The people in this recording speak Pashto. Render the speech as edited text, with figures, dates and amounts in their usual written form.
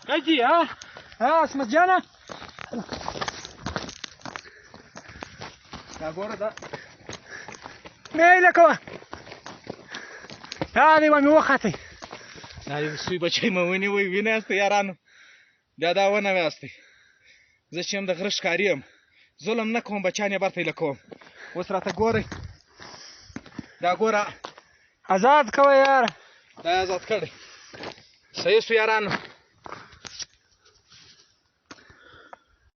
اجي ها اسمت جانه دا ګوره دا میله کوه دی به مې وختئ دا یو سوی بچی مې ونیوی ویناستئ یارانو بیا دا ونه ویاستئ زه چې یم د غره ښکاري یم ظلم نه کوم بچیان یې برته ایله کوم اوس راته ګورئ دا ګوره آزاد کوه یاره دا یې آزاد کړی صحیح سو یارانو